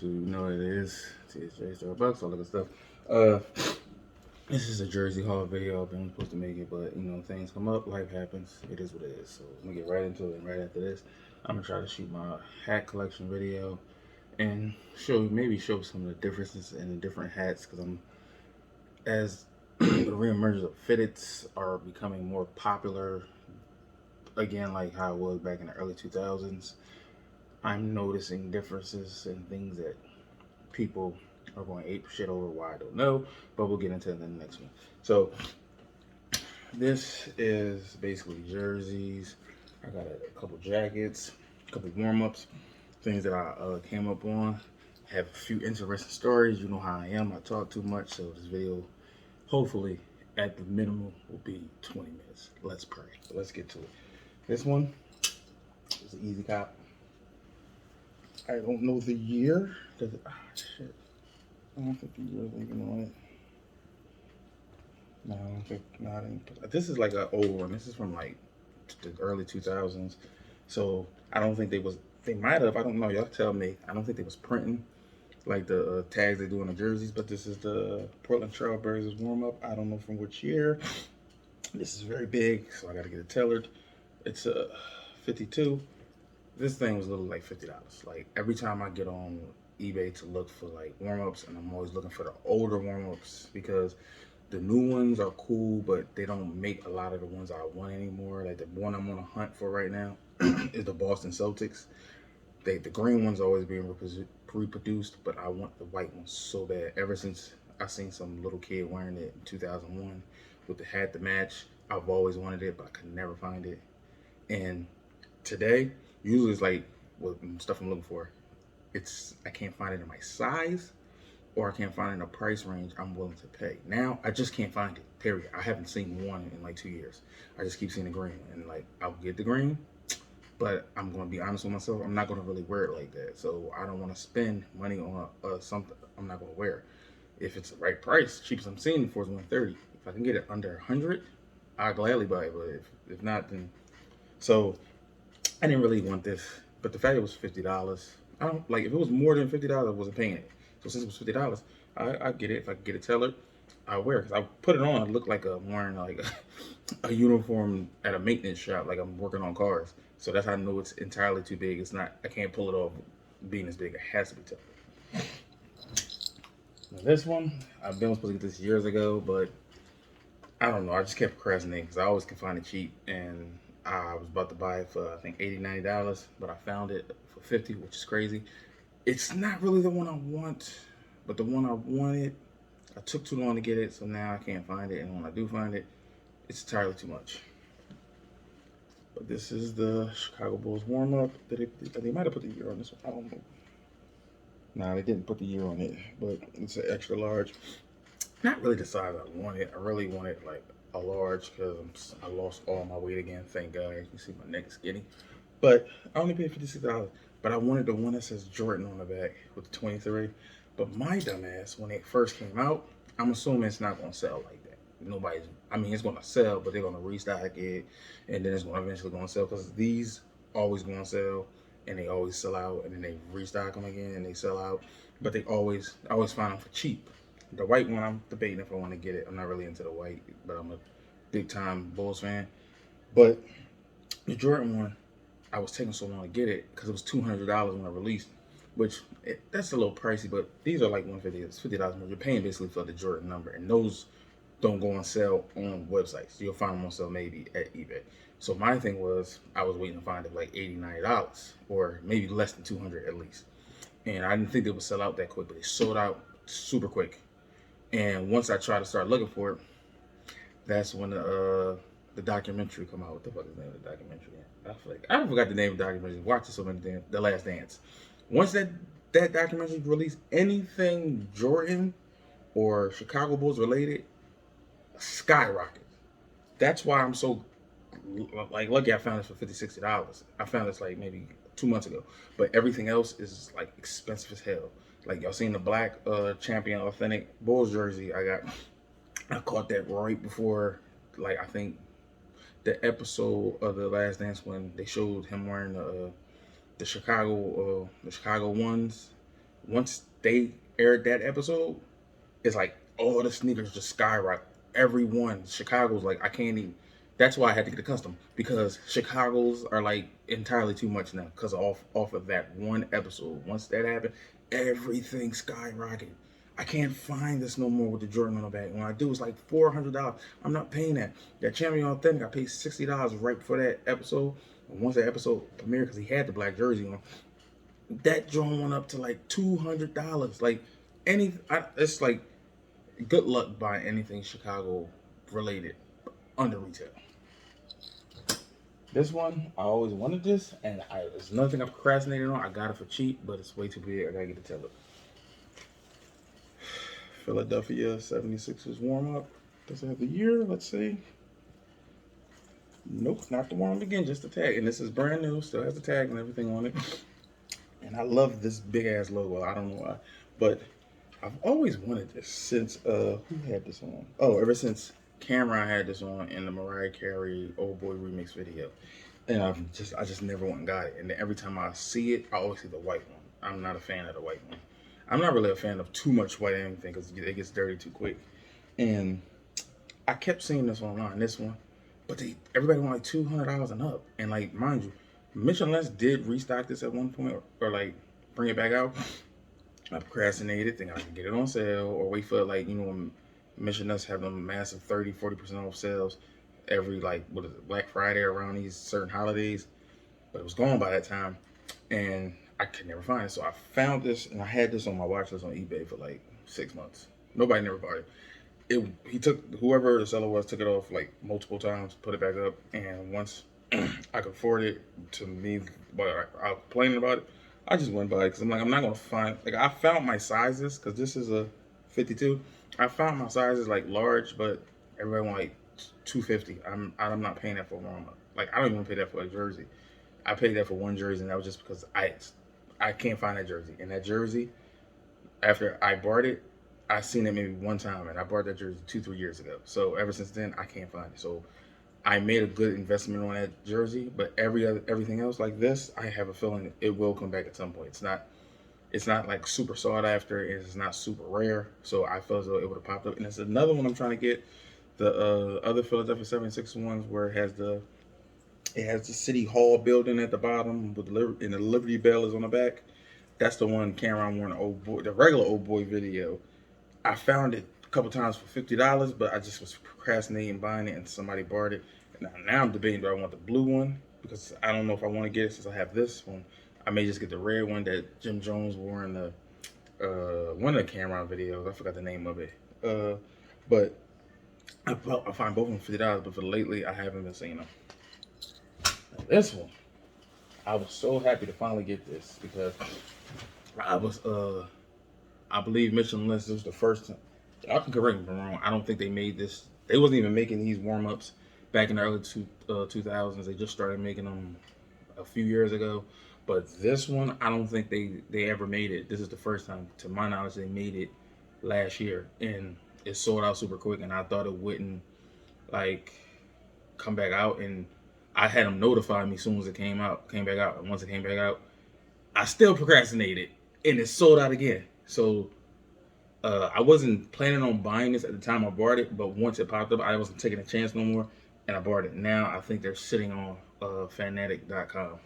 To know what it is, TSJ Starbucks, all that good stuff. Uh, this is a Jersey Hall video. I've been supposed to make it, but things come up, life happens. It is what it is. So I'm gonna get right into it. And right after this, I'm gonna try to shoot my hat collection video and maybe show some of the differences in the different hats because I'm as the reemergence of fitteds are becoming more popular again, like how it was back in the early 2000s. I'm noticing differences in things that people are going ape shit over. Why I don't know, but we'll get into it in the next one. So this is basically jerseys. I got a couple jackets, a couple warm-ups, things that I came up on. Have a few interesting stories. You know how I am. I talk too much, so this video, hopefully, at the minimum, will be 20 minutes. Let's pray. So let's get to it. This one is an easy cop. I don't know the year. Shit. I don't think the year is even on it. No, I don't think. No, I didn't put, this is like an old one. This is from like the early 2000s. So I don't think they was. They might have. I don't know. Y'all tell me. I don't think they was printing like the tags they do on the jerseys. But this is the Portland Trailblazers warm up. I don't know from which year. This is very big, so I got to get it tailored. It's a 52. This thing was literally like $50. Like every time I get on eBay to look for like warm-ups, and I'm always looking for the older warm-ups because the new ones are cool, but they don't make a lot of the ones I want anymore. Like the one I'm on a hunt for right now is the Boston Celtics. The green one's always being reproduced, but I want the white one so bad. Ever since I seen some little kid wearing it in 2001 with the hat to match, I've always wanted it, but I could never find it. And today, usually it's like what stuff I'm looking for. I can't find it in my size, or I can't find it in a price range I'm willing to pay. Now I just can't find it. Period. I haven't seen one in like 2 years. I just keep seeing the green, and like I'll get the green, but I'm gonna be honest with myself. I'm not gonna really wear it like that. So I don't want to spend money on something I'm not gonna wear. If it's the right price, cheapest I'm seeing for is 130. If I can get it under 100, I'll gladly buy it. But if not, then so I didn't really want this, but the fact it was $50, I don't like. If it was more than $50, I wasn't paying it. So since it was $50, I get it. If I can get it tailored, I wear it. Cause I put it on, I look like I'm wearing like a uniform at a maintenance shop, like I'm working on cars. So that's how I know it's entirely too big. It's not. I can't pull it off being as big. It has to be tailored. Now this one, I've been supposed to get this years ago, but I don't know. I just kept procrastinating because I always can find it cheap, and I was about to buy it for I think $80, $90, but I found it for 50, which is crazy. It's not really the one I want, but the one I wanted, I took too long to get it, so now I can't find it. And when I do find it, it's entirely too much. But this is the Chicago Bulls warm up. They might have put the year on this one. I don't know. Nah, they didn't put the year on it, but it's an extra large. Not really the size I wanted. I really wanted like a large because I lost all my weight again. Thank God. You can see my neck is skinny. But I only paid $56. But I wanted the one that says Jordan on the back with the 23. But my dumbass, when it first came out, I'm assuming it's not going to sell like that. It's going to sell, but they're going to restock it. And then it's going to eventually going to sell because these always going to sell. And they always sell out. And then they restock them again and they sell out. But I always find them for cheap. The white one, I'm debating if I want to get it. I'm not really into the white, but I'm a big time Bulls fan. But the Jordan one, I was taking so long to get it because it was $200 when I released, that's a little pricey. But these are like $150. It's $50 more. You're paying basically for the Jordan number, and those don't go on sale on websites. You'll find them on sale maybe at eBay. So my thing was I was waiting to find it like $80, $90, or maybe less than 200 at least. And I didn't think they would sell out that quick, but they sold out super quick. And once I tried to start looking for it, that's when the documentary come out. What the fuck is the name of the documentary? I forgot the name of the documentary. Watched it so many times. The Last Dance. Once that documentary released, anything Jordan or Chicago Bulls related skyrocket. That's why I'm so like lucky I found this for $50, $60. I found this like maybe 2 months ago. But everything else is like expensive as hell. Like y'all seen the black champion authentic Bulls jersey I caught that right before, like I think the episode of The Last Dance when they showed him wearing the Chicago ones, once they aired that episode, it's like all the sneakers just skyrocket. Everyone, Chicago's like, I can't even. That's why I had to get a custom, because Chicago's are like entirely too much now because off of that one episode. Once that happened, everything skyrocketed. I can't find this no more with the Jordan on the back. When I do, it's like $400. I'm not paying that. That Champion Authentic, I paid $60 right before that episode. And once that episode premiered, because he had the black jersey on, that joint went up to like $200. Like it's like good luck buying anything Chicago related under retail. This one, I always wanted this, and it's another thing I procrastinated on. I got it for cheap, but it's way too big. I gotta get the Teller. Philadelphia 76ers warm up. Does it have the year? Let's see. Nope, not the warm up again, just the tag. And this is brand new, still has the tag and everything on it. And I love this big ass logo. I don't know why, but I've always wanted this since who had this on? Oh, ever since Cameron had this on in the Mariah Carey Old Boy remix video. And I just never went and got it. And every time I see it, I always see the white one. I'm not a fan of the white one. I'm not really a fan of too much white anything because it gets dirty too quick. And I kept seeing this online, this one, but everybody want like $200 and up. And like, mind you, Mitchell & Ness did restock this at one point, or like bring it back out. I procrastinated, thinking I could get it on sale or wait for like, you know, when Mitchell & Ness have them massive 30-40% off sales every like, what is it, Black Friday around these certain holidays. But it was gone by that time, and I could never find it. So I found this, and I had this on my watch list on eBay for like 6 months. Nobody never bought it. He took, whoever the seller was, took it off like multiple times, put it back up, and once I could afford it, to me, but I was complaining about it, I just went by it because I'm like, I'm not gonna find, like, I found my sizes because this is a 52. I found my sizes like large, but everybody want like 250. I'm not paying that for a warm-up. Like, I don't even pay that for a jersey. I paid that for one jersey, and that was just because I can't find that jersey. And that jersey, after I bought it, I seen it maybe one time, and I bought that jersey 2-3 years ago. So ever since then, I can't find it. So I made a good investment on that jersey, but everything else like this, I have a feeling it will come back at some point. It's not like super sought after, and it's not super rare. So I feel as though it would have popped up. And it's another one I'm trying to get, the other Philadelphia 76 ones, where it has the City Hall building at the bottom with and the Liberty Bell is on the back. That's the one Cameron wore in the regular Old Boy video. I found it a couple times for $50, but I just was procrastinating buying it, and somebody bought it. And now I'm debating, do I want the blue one? Because I don't know if I want to get it since I have this one. I may just get the red one that Jim Jones wore in the one of the Cameron videos. I forgot the name of it. But I find both of them $50, but for lately I haven't been seeing them. Now this one, I was so happy to finally get this because I believe Mitchell & Ness was the first time. I can correct me if I'm wrong. I don't think they made this. They wasn't even making these warm-ups back in the early 2000s. They just started making them a few years ago. But this one, I don't think they ever made it. This is the first time, to my knowledge, they made it last year. And it sold out super quick, and I thought it wouldn't, like, come back out. And I had them notify me as soon as it came back out. And once it came back out, I still procrastinated, and it sold out again. So I wasn't planning on buying this at the time I bought it, but once it popped up, I wasn't taking a chance no more, and I bought it. Now I think they're sitting on Fanatic.com.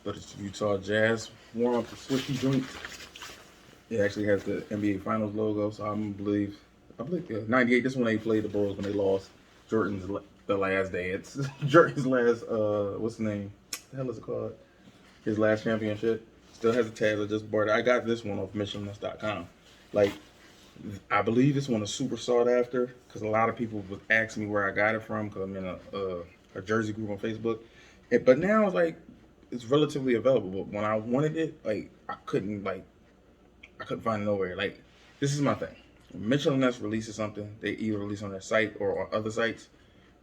But it's Utah Jazz warm-up for Swishy joint. It actually has the NBA Finals logo, so I believe 98. This one they played the Bulls when they lost. Jordan's the last day. It's Jordan's last. What's the name? What the hell is it called? His last championship. Still has a tag. I just bought it. I got this one off MissionLess.com. Like, I believe this one is super sought after because a lot of people would ask me where I got it from because I'm in a jersey group on Facebook. But now it's like it's relatively available. But when I wanted it, like I couldn't find it nowhere. Like, this is my thing. When Mitchell & Ness releases something, they either release on their site or on other sites.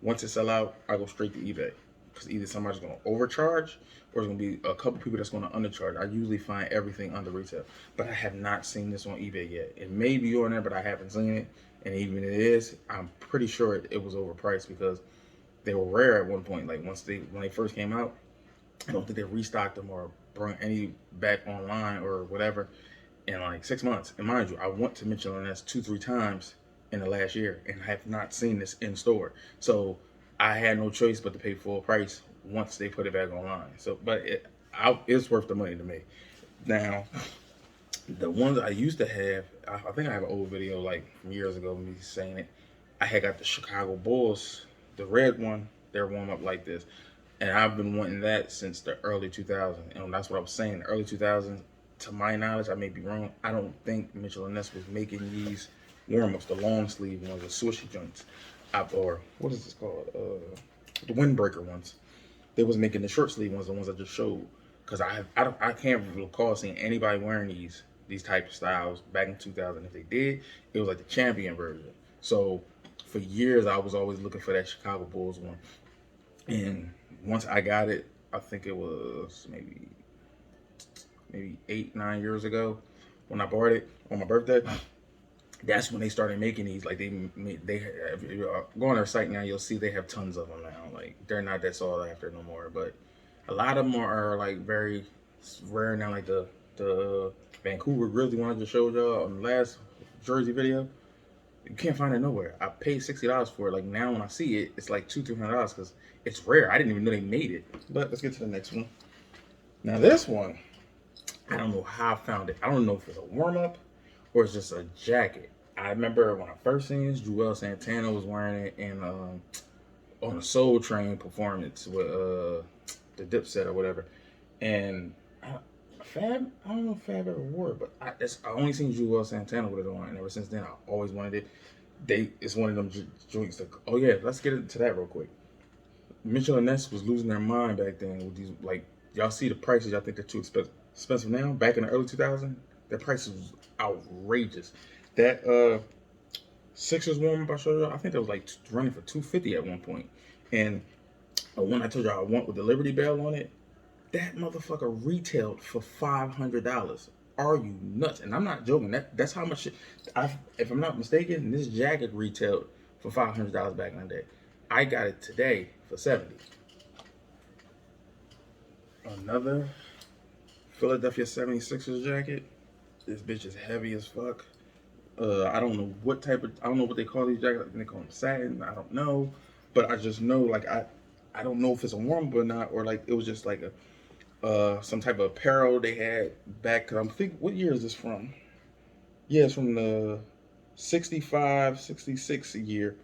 Once it sell out, I go straight to eBay. Because either somebody's going to overcharge or there's going to be a couple people that's going to undercharge. I usually find everything under retail. But I have not seen this on eBay yet. It may be on there, but I haven't seen it. And even if it is, I'm pretty sure it was overpriced because they were rare at one point. Like when they first came out, I don't think they restocked them or bring any back online or whatever in like 6 months. And mind you, I went to Mitchell and Ness 2-3 times in the last year and have not seen this in store. So I had no choice but to pay full price once they put it back online. So, but it's worth the money to me. Now, the ones I used to have, I think I have an old video like from years ago, me saying it. I had got the Chicago Bulls, the red one, their warm up like this. And I've been wanting that since the early 2000s. And that's what I was saying, the early 2000s. To my knowledge, I may be wrong. I don't think Mitchell and Ness was making these warm ups, the long sleeve ones, the swishy joints, or what is this called? The windbreaker ones. They was making the short sleeve ones, the ones I just showed. Because I can't recall seeing anybody wearing these type of styles back in 2000. If they did, it was like the champion version. So for years, I was always looking for that Chicago Bulls one. And once I got it, I think it was maybe 8-9 years ago when I bought it on my birthday. That's when they started making these. Like if you go on their site now, you'll see they have tons of them now. Like they're not that sought after no more, but a lot of them are like very rare now. Like the Vancouver Grizzly one I just showed y'all on the last jersey video. You can't find it nowhere. I paid $60 for it. Like now when I see it, it's like $200-$300 because it's rare. I didn't even know they made it. But let's get to the next one. Now this one, I don't know how I found it. I don't know if it's a warm-up or it's just a jacket. I remember when I first seen this, Joel Santana was wearing it in on a Soul Train performance with the Dipset or whatever. And Fab, I don't know if Fab ever wore it, but I only seen Joel Santana with it on, and ever since then I always wanted it. It's one of them joints that, oh yeah, let's get into that real quick. Mitchell and Ness was losing their mind back then with these, like, y'all see the prices, y'all think they're too expensive now. Back in the early 2000s, their prices was outrageous. That Sixers warm up I showed y'all, I think that was like running for $250 at one point. And when I told y'all I want with the Liberty Bell on it, that motherfucker retailed for $500. Are you nuts? And I'm not joking. That's how much if I'm not mistaken, this jacket retailed for $500 back in the day. I got it today for $70. Another Philadelphia 76ers jacket. This bitch is heavy as fuck. I don't know what they call these jackets. I think they call them satin. I don't know. But I just know, like, I don't know if it's a warm-up or not, or like it was just like some type of apparel they had back. Cause I'm thinking, what year is this from? Yeah, it's from the 65, 66 year,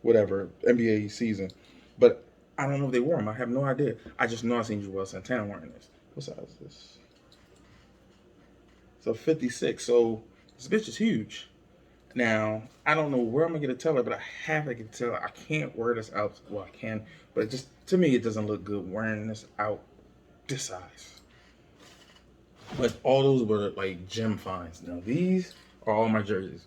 whatever, NBA season. But I don't know if they wore them. I have no idea. I just know I seen Joel Santana wearing this. What size is this? So 56. So this bitch is huge. Now, I don't know where I'm going to get a teller, but I have to get a teller. I can't wear this out. Well, I can, but it just, to me, it doesn't look good wearing this out this size. But all those were like gem finds. Now, these are all my jerseys.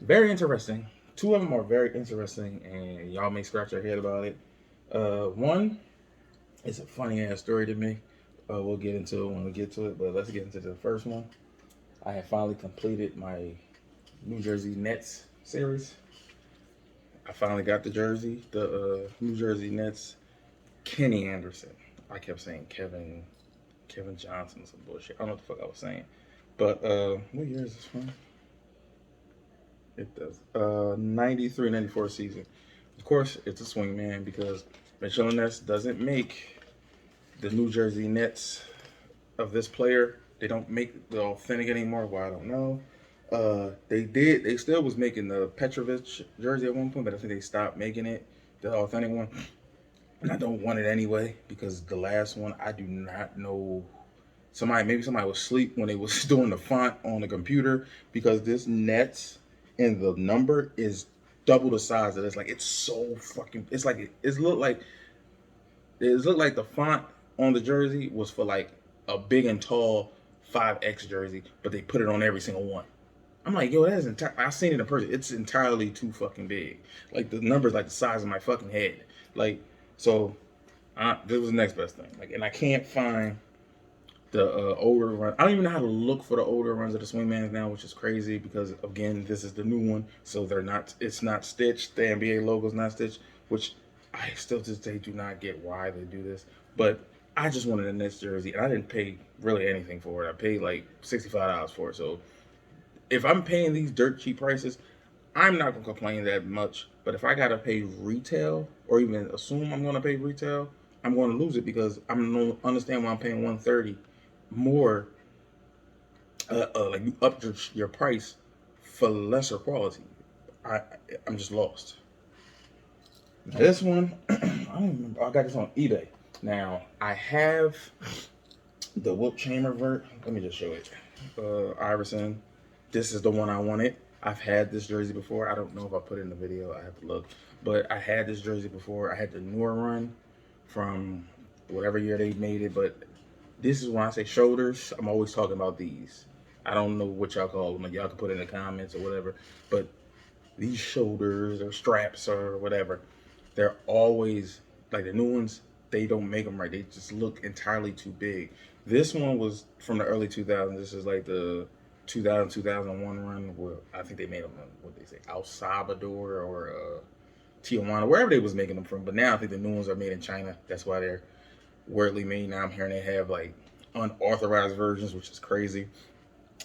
Very interesting. Two of them are very interesting, and y'all may scratch your head about it. One is a funny-ass story to me. We'll get into it when we get to it, but let's get into the first one. I have finally completed my New Jersey Nets series. I finally got the jersey, the New Jersey Nets, Kenny Anderson. I kept saying Kevin Johnson, some bullshit. I don't know what the fuck I was saying. But what year is this from? It does. 93-94 season. Of course, it's a swingman because Mitchell and Ness doesn't make the New Jersey Nets of this player. They don't make the authentic anymore. Well, I don't know. They still was making the Petrovic jersey at one point, but I think they stopped making it, the authentic one. And I don't want it anyway, because the last one, I do not know. Maybe somebody was asleep when they was doing the font on the computer, because this Nets and the number is double the size of this. Like, it's so fucking, it's like, it looked like the font on the jersey was for like a big and tall 5X jersey, but they put it on every single one. I'm like, yo, that is I've seen it in person. It's entirely too fucking big. Like, the number's like the size of my fucking head. Like, so this was the next best thing. Like, and I can't find the older run. I don't even know how to look for the older runs of the Swingmans now, which is crazy because, again, this is the new one, so it's not stitched. The NBA logo's not stitched, which I still to this day do not get why they do this. But I just wanted a Nets jersey, and I didn't pay really anything for it. I paid like $65 for it. So if I'm paying these dirt cheap prices, I'm not gonna complain that much. But if I gotta pay retail, or even assume I'm gonna pay retail, I'm gonna lose it because I'm no understand why I'm paying 130 more. Like you upped your price for lesser quality. I I'm just lost. This one, I don't remember. I got this on eBay. Now I have the Wilt Chamber vert. Let me just show it. Iverson. This is the one I wanted. I've had this jersey before. I don't know if I put it in the video. I have to look. But I had this jersey before. I had the newer run from whatever year they made it. But this is when I say shoulders, I'm always talking about these. I don't know what y'all call them. Like, y'all can put it in the comments or whatever. But these shoulders or straps or whatever, they're always, like the new ones, they don't make them right. They just look entirely too big. This one was from the early 2000s. This is like the 2000, 2001 run where I think they made them, what they say, El Salvador or Tijuana, wherever they was making them from. But now I think the new ones are made in China. That's why they're weirdly made. Now I'm hearing they have like unauthorized versions, which is crazy.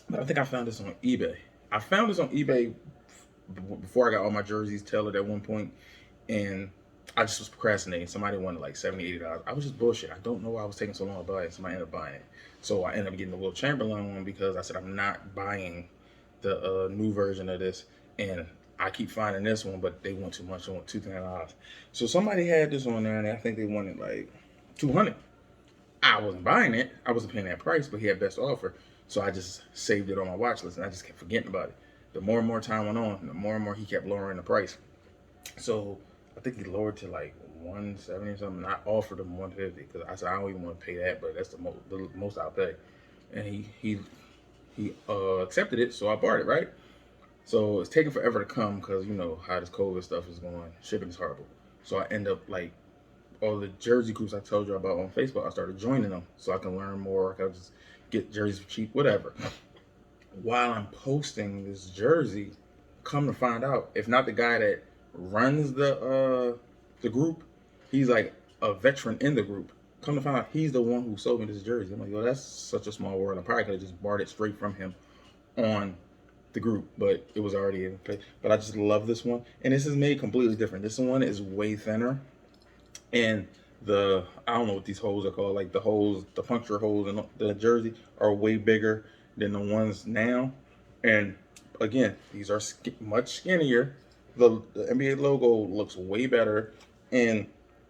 But I think I found this on eBay. I found this on eBay before I got all my jerseys tailored at one point, and I just was procrastinating. Somebody wanted like $70, $80. I was just bullshit. I don't know why I was taking so long to buy it. Somebody ended up buying it. So I ended up getting the Will Chamberlain one because I said I'm not buying the new version of this. And I keep finding this one, but they want too much. They want $200. So somebody had this on there, and I think they wanted like $200. I wasn't buying it. I wasn't paying that price, but he had best offer. So I just saved it on my watch list, and I just kept forgetting about it. The more and more time went on, the more and more he kept lowering the price. So I think he lowered to like 170 or something. I offered him 150 because I said I don't even want to pay that, but that's the most I'll pay. And he accepted it, so I bought it, right? So it's taking forever to come because you know how this COVID stuff is going. Shipping is horrible. So I end up like all the jersey groups I told you about on Facebook. I started joining them so I can learn more. I can just get jerseys for cheap, whatever. While I'm posting this jersey, come to find out, if not the guy that runs the group, he's like a veteran in the group. Come to find out, he's the one who sold me this jersey. I'm like, yo, that's such a small world. I probably could have just bought it straight from him on the group, but it was already in place. But I just love this one, and this is made completely different. This one is way thinner, and I don't know what these holes are called, like the holes, the puncture holes in the jersey are way bigger than the ones now. And again, these are much skinnier. The NBA logo looks way better, and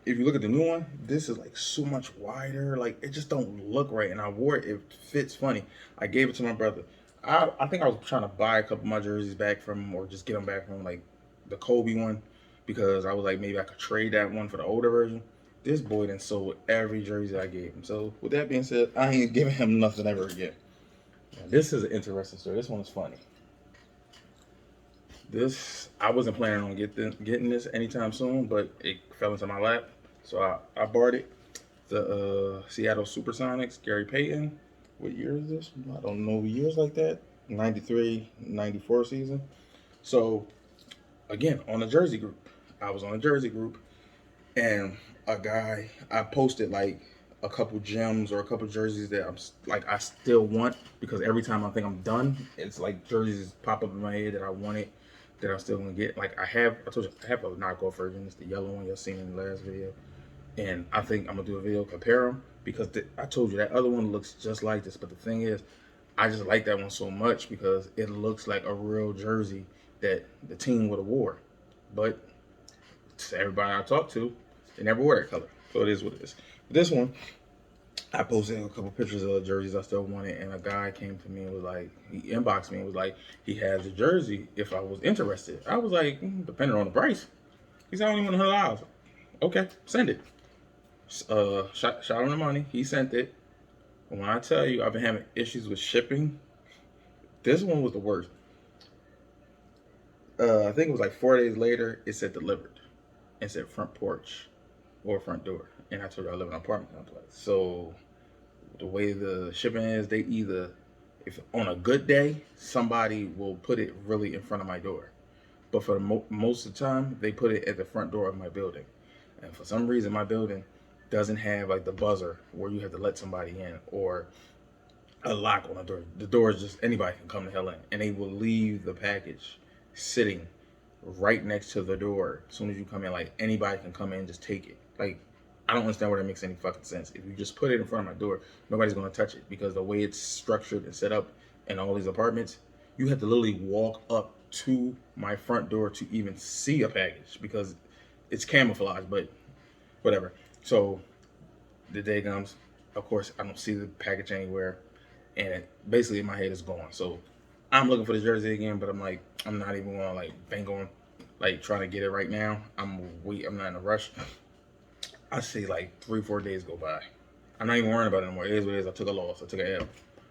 if you look at the new one, this is like so much wider. Like it just don't look right. And I wore it; it fits funny. I gave it to my brother. I think I was trying to buy a couple of my jerseys back from him, or just get them back from him, like the Kobe one, because I was like maybe I could trade that one for the older version. This boy then sold every jersey I gave him. So with that being said, I ain't giving him nothing ever again. Now, this is an interesting story. This one's funny. This I wasn't planning on getting this anytime soon, but it fell into my lap, so I bought it. The Seattle Supersonics, Gary Payton. What year is this? I don't know years like that. 93, 94 season. So again, on the jersey group, I was on a jersey group, and a guy I posted like a couple gems or a couple jerseys that I still want, because every time I think I'm done, it's like jerseys pop up in my head that I wanted, that I'm still gonna get. Like I told you, I have a knockoff version. It's the yellow one y'all seen in the last video, and I think I'm gonna do a video compare them, because I told you that other one looks just like this. But the thing is, I just like that one so much because it looks like a real jersey that the team would have wore. But to everybody I talked to, they never wore that color. So it is what it is. This one, I posted a couple pictures of the jerseys I still wanted, and a guy came to me and was like, he inboxed me and was like, he has a jersey if I was interested. I was like, depending on the price. He said, I only want $100. Okay, send it. Shot him the money. He sent it. And when I tell you I've been having issues with shipping, this one was the worst. I think it was like 4 days later, it said delivered. It said front porch or front door. And I told her I live in an apartment complex. So the way the shipping is, they either, if on a good day, somebody will put it really in front of my door. But for most of the time, they put it at the front door of my building. And for some reason, my building, doesn't have like the buzzer where you have to let somebody in, or a lock on the door. The door is just anybody can come the hell in, and they will leave the package sitting right next to the door. As soon as you come in, like anybody can come in and just take it. Like I don't understand where that makes any fucking sense. If you just put it in front of my door, nobody's gonna touch it because the way it's structured and set up in all these apartments, you have to literally walk up to my front door to even see a package because it's camouflaged, but whatever. So the day comes, of course, I don't see the package anywhere, and it, basically in my head is gone. So I'm looking for the jersey again, but I'm like, I'm not even gonna like bank on like trying to get it right now. I'm not in a rush. I see like 3-4 days go by. I'm not even worrying about it anymore. It is what it is. I took a loss. I took an L.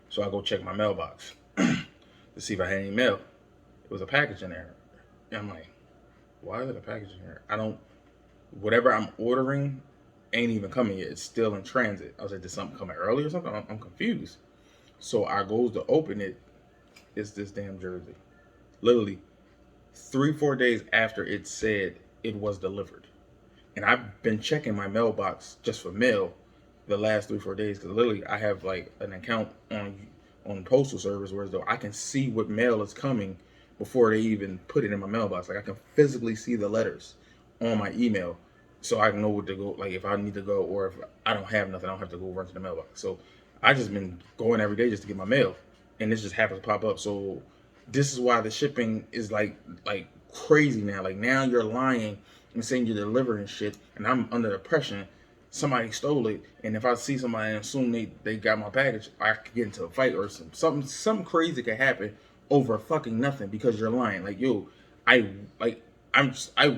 So I go check my mailbox to see if I had any mail. It was a package in there. And I'm like, why is it a package in here? Whatever I'm ordering ain't even coming yet. It's still in transit. I was like, did something come early or something? I'm confused. So I goes to open it. It's this damn jersey. Literally 3-4 days after it said it was delivered. And I've been checking my mailbox just for mail the last 3-4 days because literally I have like an account on postal service where though I can see what mail is coming before they even put it in my mailbox. Like I can physically see the letters on my email, so I know what to go. Like if I need to go or if I don't have nothing, I don't have to go run to the mailbox. So I just been going every day just to get my mail, and this just happens to pop up. So this is why the shipping is like crazy now. Like now you're lying and saying you're delivering shit, and I'm under the impression somebody stole it. And if I see somebody and assume they got my package, I could get into a fight or something crazy could happen over fucking nothing because you're lying. Like yo, I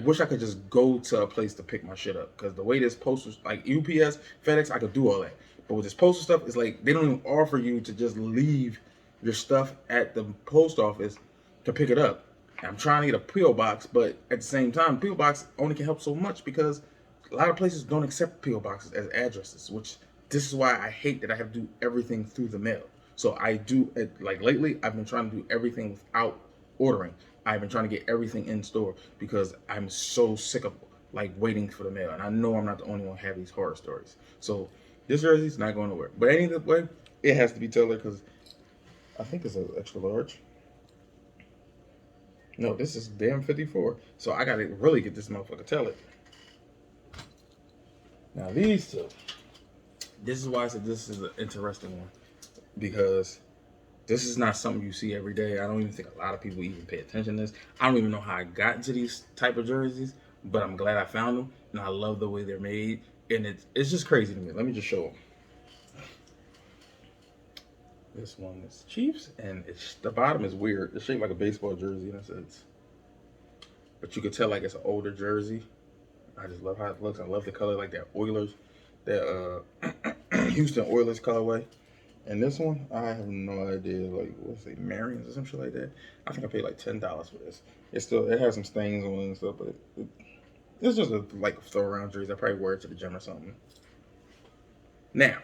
wish I could just go to a place to pick my shit up because the way this postal like UPS, FedEx, I could do all that. But with this postal stuff, it's like they don't even offer you to just leave your stuff at the post office to pick it up. I'm trying to get a P.O. box, but at the same time, P.O. box only can help so much because a lot of places don't accept P.O. boxes as addresses, which this is why I hate that I have to do everything through the mail. So I do, like lately, I've been trying to do everything without ordering. I've been trying to get everything in store because I'm so sick of like waiting for the mail. And I know I'm not the only one who have these horror stories. So this jersey's not going nowhere. But anyway, it has to be tailored because I think it's an extra large. No, this is damn 54. So I gotta really get this motherfucker tailored. Now these two. This is why I said this is an interesting one. Because this is not something you see every day. I don't even think a lot of people even pay attention to this. I don't even know how I got into these type of jerseys, but I'm glad I found them. And I love the way they're made. And it's just crazy to me. Let me just show them. This one is Chiefs, and the bottom is weird. It's shaped like a baseball jersey in a sense. But you can tell like it's an older jersey. I just love how it looks. I love the color, like that Oilers, that Houston Oilers colorway. And this one, I have no idea, like, what's it, Marions or some shit like that. I think I paid like $10 for this. It has some stains on it and stuff, but it's just a throw around jersey. I probably wear it to the gym or something. Now,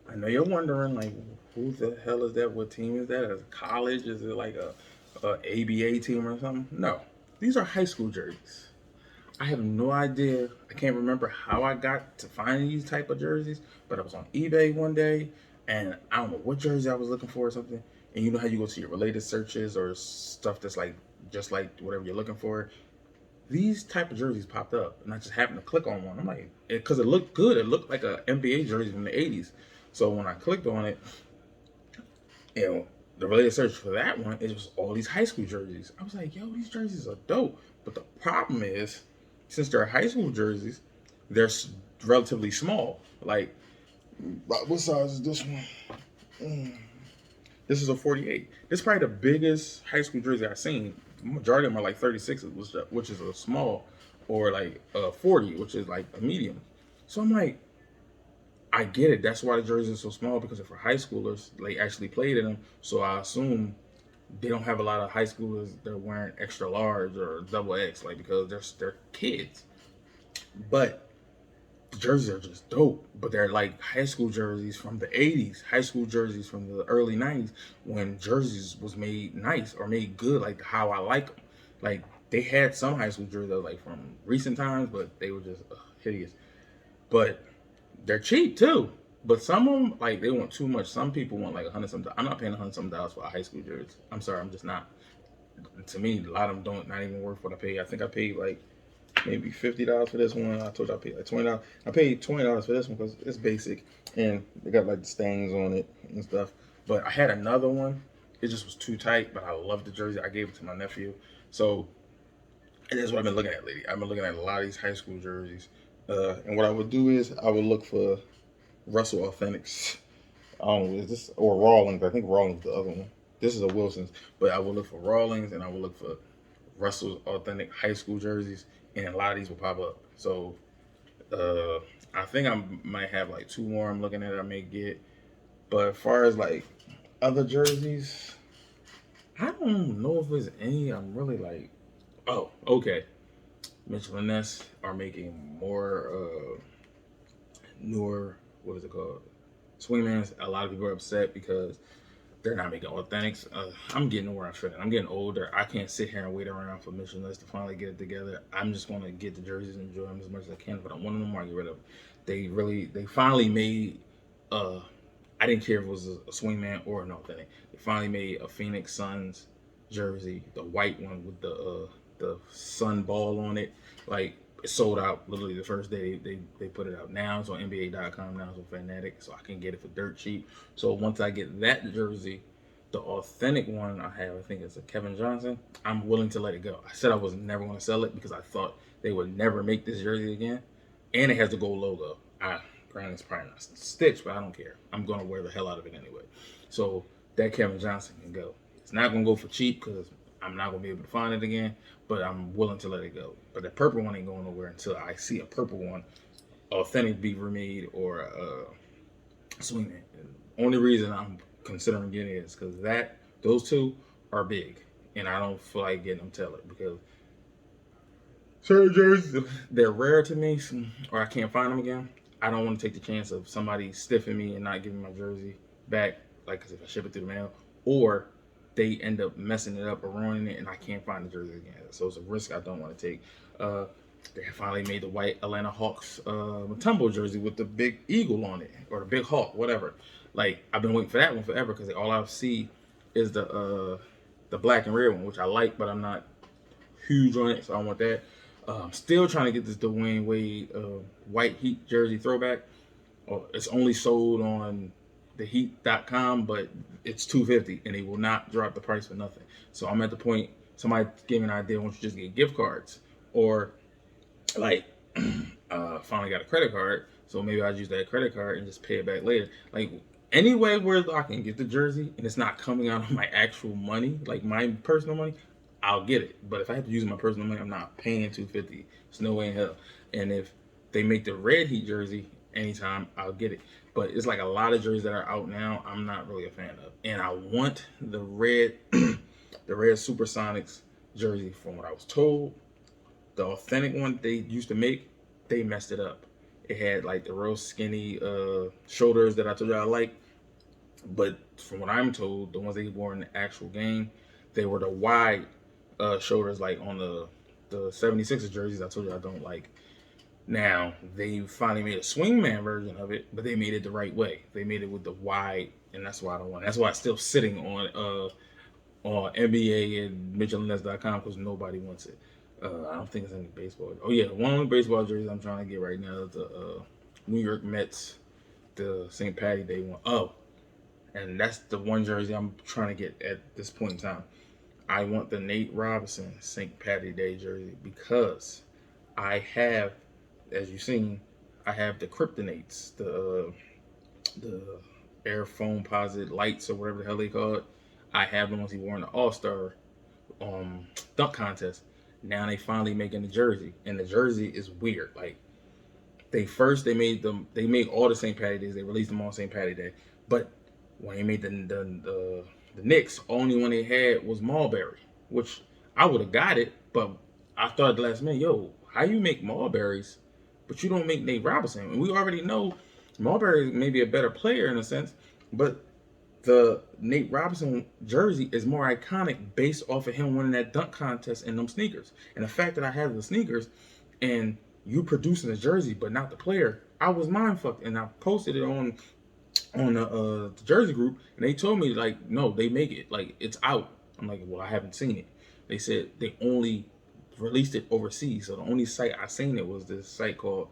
I know you're wondering, like, who the hell is that? What team is that? Is it college? Is it like a ABA team or something? No, these are high school jerseys. I have no idea. I can't remember how I got to find these type of jerseys, but I was on eBay one day, and I don't know what jersey I was looking for or something. And you know how you go to your related searches or stuff that's like just like whatever you're looking for. These type of jerseys popped up, and I just happened to click on one. I'm like, because it looked good. It looked like an NBA jersey from the '80s. So when I clicked on it, the related search for that one, it was all these high school jerseys. I was like, yo, these jerseys are dope. But the problem is, since they're high school jerseys, they're relatively small. Like, what size is this one? This is a 48. This is probably the biggest high school jersey I've seen. The majority of them are like 36s, which is a small, or like a 40, which is like a medium. So I'm like, I get it. That's why the jerseys are so small, because if for high schoolers, they actually played in them. So I assume they don't have a lot of high schoolers that are wearing extra large or double X, like, because they're kids. But the jerseys are just dope. But they're like high school jerseys from the 80s, high school jerseys from the early 90s, when jerseys was made nice or made good, like how I like them. Like, they had some high school jerseys that was like from recent times, but they were just hideous. but they're cheap too. But some of them, like, they want too much. Some people want like $100 something. I'm not paying $100 something for a high school jersey. I'm sorry, I'm just not. To me, a lot of them don't not even worth what I paid. I think I paid like maybe $50 for this one. I told you I paid like $20. I paid $20 for this one because it's basic and they got like the stains on it and stuff. But I had another one. It just was too tight, but I love the jersey. I gave it to my nephew. So and that's what I've been looking at lately. I've been looking at a lot of these high school jerseys. And what I would do is I would look for Russell Authentics. Is this or Rawlings? I think Rawlings is the other one. This is a Wilson's, but I will look for Rawlings and I will look for Russell's authentic high school jerseys, and a lot of these will pop up. So I think I might have like 2 more I'm looking at I may get. But as far as like other jerseys, I don't know if there's any I'm really like. Oh, okay. Mitchell and Ness are making more newer, what is it called? Swingmans. A lot of people are upset because they're not making authentics. I'm getting where I'm fitting. I'm getting older. I can't sit here and wait around for Mitchell and Ness to finally get it together. I'm just going to get the jerseys and enjoy them as much as I can. But I want them to get rid of them. They finally made, I didn't care if it was a swingman or an authentic. They finally made a Phoenix Suns jersey, the white one with the sun ball on it. Like, it sold out literally the first day they put it out. Now it's on NBA.com. Now it's on Fanatic, so I can get it for dirt cheap. So once I get that jersey, the authentic one I have, I think it's a Kevin Johnson, I'm willing to let it go. I said I was never going to sell it because I thought they would never make this jersey again. And it has the gold logo. Granted, it's probably not stitched, but I don't care. I'm going to wear the hell out of it anyway. So that Kevin Johnson can go. It's not going to go for cheap because I'm not going to be able to find it again, but I'm willing to let it go. But the purple one ain't going nowhere until I see a purple one, authentic be remade or swingman. The only reason I'm considering getting it is because those two are big, and I don't feel like getting them tailored because certain jerseys, they're rare to me, or I can't find them again. I don't want to take the chance of somebody stiffing me and not giving my jersey back, like, cause if I ship it through the mail, or they end up messing it up or ruining it, and I can't find the jersey again. So it's a risk I don't want to take. They finally made the white Atlanta Hawks Mutombo jersey with the big eagle on it, or the big hawk, whatever. Like, I've been waiting for that one forever because all I see is the black and red one, which I like, but I'm not huge on it, so I want that. I'm still trying to get this Dwayne Wade white Heat jersey throwback. It's only sold on the Heat.com, but it's $250 and they will not drop the price for nothing. So I'm at the point, somebody gave me an idea, why don't you just get gift cards? Or like, finally got a credit card, so maybe I'll use that credit card and just pay it back later. Like, anyway where I can get the jersey and it's not coming out of my actual money, like my personal money, I'll get it. But if I have to use my personal money, I'm not paying $250. There's no way in hell. And if they make the red Heat jersey anytime, I'll get it. But it's like a lot of jerseys that are out now, I'm not really a fan of. And I want the red, the red Supersonics jersey. From what I was told, the authentic one they used to make, they messed it up. It had like the real skinny shoulders that I told you I like. But from what I'm told, the ones they wore in the actual game, they were the wide shoulders, like on the 76ers jerseys I told you I don't like. Now, they finally made a swingman version of it, but they made it the right way. They made it with the wide, and that's why I don't want it. That's why it's still sitting on NBA and MitchellandNess.com because nobody wants it. I don't think it's any baseball. Oh, yeah, one of the baseball jerseys I'm trying to get right now is the New York Mets, the St. Patty Day one. Oh, and that's the one jersey I'm trying to get at this point in time. I want the Nate Robinson St. Patty Day jersey because I have, as you've seen, I have the Kryptonates, the air foam posit lights or whatever the hell they call it. I have the ones he wore in the All-Star dunk contest. Now they finally making the jersey, and the jersey is weird. Like, they made all the St. Patty Days. They released them on St. Patty Day, but when they made the Knicks, only one they had was Mulberry, which I would have got it, but I thought at the last minute, yo, how you make Mulberries, but you don't make Nate Robinson? And we already know Mulberry may be a better player in a sense, but the Nate Robinson jersey is more iconic based off of him winning that dunk contest in them sneakers. And the fact that I have the sneakers and you producing the jersey but not the player, I was mind fucked, and I posted it on the Jersey group, and they told me like, no, they make it like it's out. I'm like, well, I haven't seen it. They said they only released it overseas, so the only site I seen it was this site called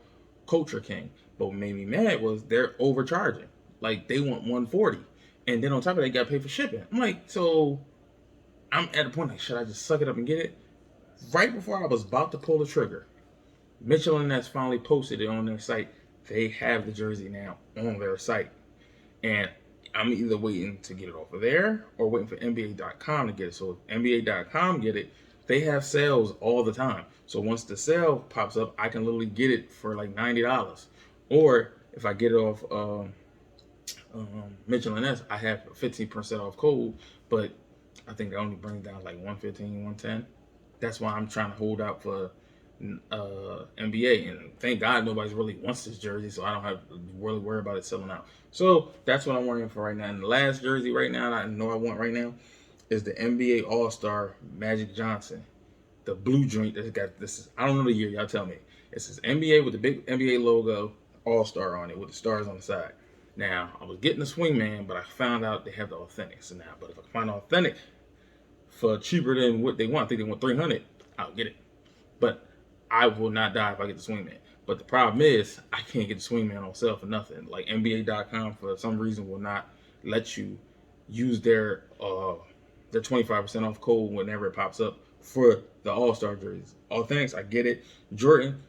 Culture King. But what made me mad was they're overcharging. Like they want 140, and then on top of that, they got to pay for shipping. I'm like, so I'm at a point like, should I just suck it up and get it? Right before I was about to pull the trigger, Mitchell and Ness finally posted it on their site. They have the jersey now on their site. And I'm either waiting to get it off of there or waiting for NBA.com to get it. So if NBA.com get it, they have sales all the time. So once the sale pops up, I can literally get it for like $90. Or if I get it off Mitchell and Ness, I have a 15% off code, but I think that only brings down like 115, 110. That's why I'm trying to hold out for NBA, and thank God nobody really wants this jersey, so I don't have to really worry about it selling out. So that's what I'm worrying for right now. And the last jersey right now that I know I want right now is the NBA All-Star Magic Johnson, the blue joint that's got this. I don't know the year. Y'all tell me. It says NBA with the big NBA logo, All-Star on it with the stars on the side. Now I was getting the Swingman, but I found out they have the authentic. So now, but if I can find authentic for cheaper than what they want, I think they want 300. I'll get it. But I will not die if I get the Swingman. But the problem is, I can't get the Swingman on sale for nothing. Like NBA.com, for some reason, will not let you use their 25% off code whenever it pops up for the All-Star jerseys. Authentics, I get it. Jordan,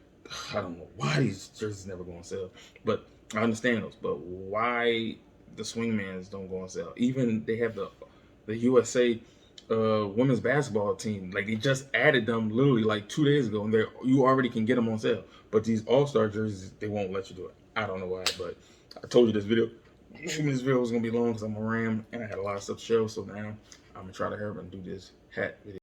I don't know why these jerseys never go on sale, but I understand those. But why the Swingmans don't go on sale? Even they have the USA women's basketball team, like they just added them literally like 2 days ago, and you already can get them on sale. But these All-Star jerseys, they won't let you do it. I don't know why, but I told you this video was gonna be long because I'm a ram and I had a lot of stuff to show. So now I'm gonna try to hurry up and do this hat video.